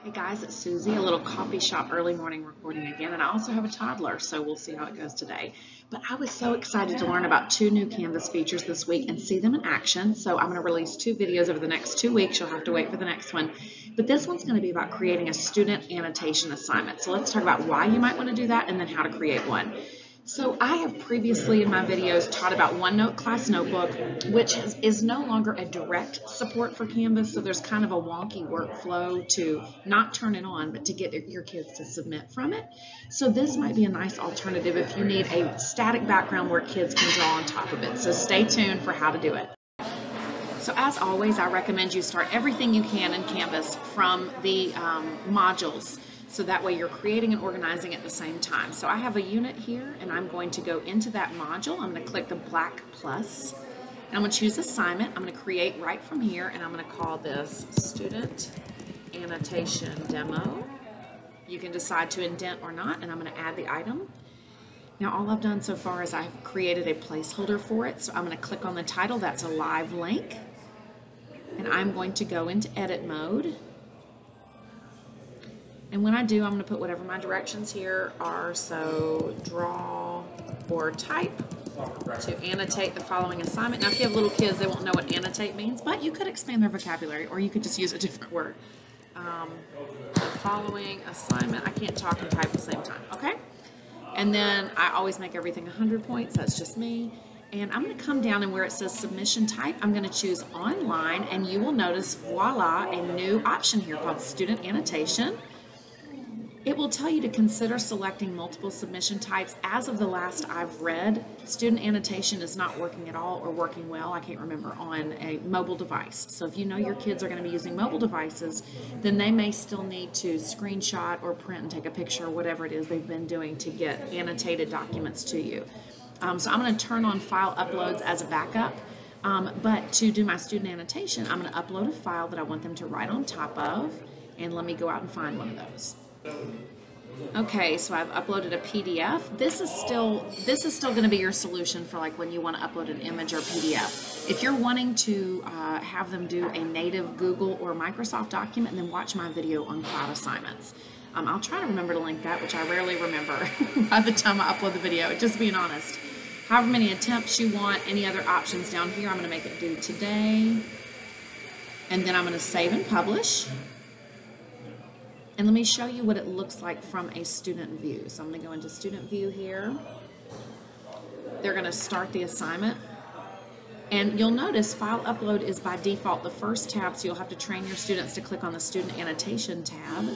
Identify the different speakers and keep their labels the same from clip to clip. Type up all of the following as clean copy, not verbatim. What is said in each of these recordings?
Speaker 1: Hey guys, it's Suzy, a little coffee shop early morning recording again, and I also have a toddler, so we'll see how it goes today. But I was so excited to learn about 2 new Canvas features this week and see them in action, so I'm going to release 2 videos over the next 2 weeks. You'll have to wait for the next one. But this one's going to be about creating a student annotation assignment. So let's talk about why you might want to do that and then how to create one. So I have previously in my videos taught about OneNote Class Notebook, which is no longer a direct support for Canvas, so there's kind of a wonky workflow to not turn it on, but to get your kids to submit from it. So this might be a nice alternative if you need a static background where kids can draw on top of it. So stay tuned for how to do it. So as always, I recommend you start everything you can in Canvas from the modules. So that way you're creating and organizing at the same time. So I have a unit here and I'm going to go into that module. I'm going to click the black plus and I'm going to choose assignment. I'm going to create right from here and I'm going to call this student annotation demo. You can decide to indent or not, and I'm going to add the item. Now all I've done so far is I've created a placeholder for it. So I'm going to click on the title. That's a live link. And I'm going to go into edit mode. And when I do, I'm going to put whatever my directions here are. So draw or type to annotate the following assignment. Now if you have little kids, they won't know what annotate means, but you could expand their vocabulary or you could just use a different word. The following assignment, I can't talk and type at the same time, okay? And then I always make everything 100 points, that's just me. And I'm going to come down and where it says submission type, I'm going to choose online, and you will notice, voila, a new option here called student annotation. It will tell you to consider selecting multiple submission types. As of the last I've read, student annotation is not working at all or working well, I can't remember, on a mobile device. So if you know your kids are going to be using mobile devices, then they may still need to screenshot or print and take a picture or whatever it is they've been doing to get annotated documents to you. So I'm going to turn on file uploads as a backup. But to do my student annotation, I'm going to upload a file that I want them to write on top of, and let me go out and find one of those. Okay, so I've uploaded a PDF. This is still going to be your solution for like when you want to upload an image or PDF. If you're wanting to have them do a native Google or Microsoft document, then watch my video on cloud assignments. I'll try to remember to link that, which I rarely remember by the time I upload the video, just being honest. However many attempts you want, any other options down here, I'm going to make it due today. And then I'm going to save and publish. And let me show you what it looks like from a student view. So I'm going to go into student view here. They're going to start the assignment. And you'll notice file upload is by default the first tab, so you'll have to train your students to click on the student annotation tab.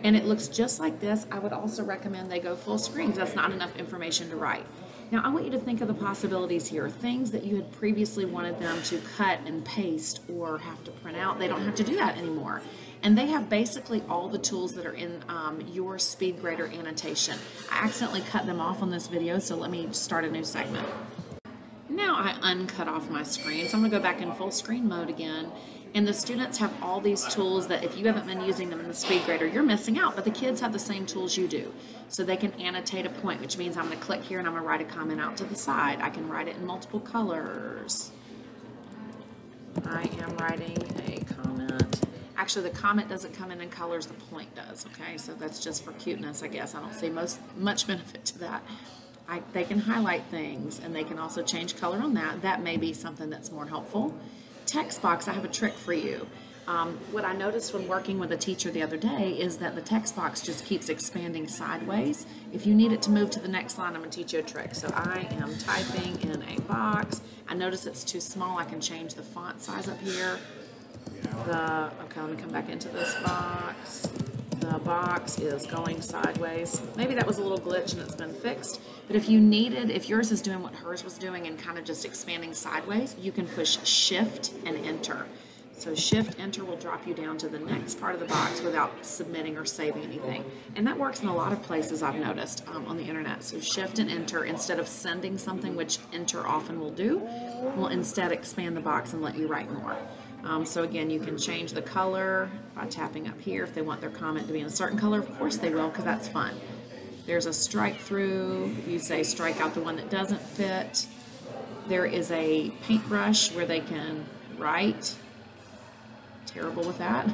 Speaker 1: And it looks just like this. I would also recommend they go full screen because that's not enough information to write. Now I want you to think of the possibilities here. Things that you had previously wanted them to cut and paste or have to print out, they don't have to do that anymore. And they have basically all the tools that are in your SpeedGrader annotation. I accidentally cut them off on this video, so let me start a new segment. Now I uncut off my screen, so I'm going to go back in full screen mode again. And the students have all these tools that if you haven't been using them in the SpeedGrader, you're missing out, but the kids have the same tools you do. So they can annotate a point, which means I'm going to click here and I'm going to write a comment out to the side. I can write it in multiple colors. I am writing a comment. Actually, the comment doesn't come in colors, the point does, okay? So that's just for cuteness, I guess. I don't see much benefit to that. They can highlight things, and they can also change color on that. That may be something that's more helpful. Text box, I have a trick for you. What I noticed when working with a teacher the other day is that the text box just keeps expanding sideways. If you need it to move to the next line, I'm going to teach you a trick. So I am typing in a box. I notice it's too small. I can change the font size up here. Okay, let me come back into this box. The box is going sideways. Maybe that was a little glitch and it's been fixed. But if yours is doing what hers was doing and kind of just expanding sideways, you can push Shift and Enter. So Shift Enter will drop you down to the next part of the box without submitting or saving anything. And that works in a lot of places I've noticed on the internet. So Shift and Enter, instead of sending something, which Enter often will do, will instead expand the box and let you write more. So again, you can change the color by tapping up here. If they want their comment to be in a certain color, of course they will, because that's fun. There's a strike through. If you say strike out the one that doesn't fit. There is a paintbrush where they can write. Terrible with that.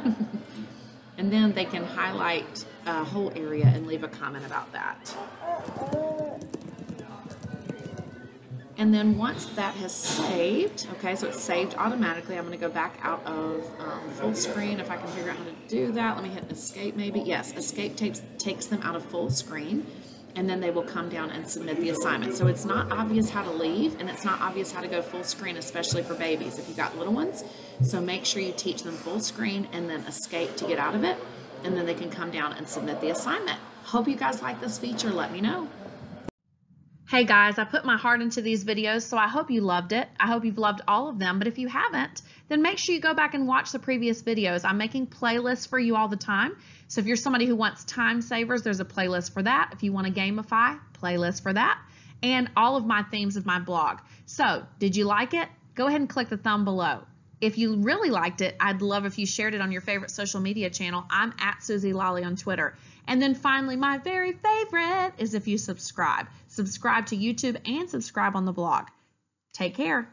Speaker 1: And then they can highlight a whole area and leave a comment about that. And then once that has saved, okay, so it's saved automatically, I'm going to go back out of full screen if I can figure out how to do that. Let me hit escape maybe. Yes, escape takes them out of full screen, and then they will come down and submit the assignment. So it's not obvious how to leave, and it's not obvious how to go full screen, especially for babies if you've got little ones. So make sure you teach them full screen and then escape to get out of it, and then they can come down and submit the assignment. Hope you guys like this feature. Let me know. Hey guys, I put my heart into these videos, so I hope you loved it. I hope you've loved all of them, but if you haven't, then make sure you go back and watch the previous videos. I'm making playlists for you all the time. So if you're somebody who wants time savers, there's a playlist for that. If you want to gamify, playlist for that. And all of my themes of my blog. So, did you like it? Go ahead and click the thumb below. If you really liked it, I'd love if you shared it on your favorite social media channel. I'm at Suzy Lolley on Twitter. And then finally, my very favorite is if you subscribe. Subscribe to YouTube and subscribe on the blog. Take care.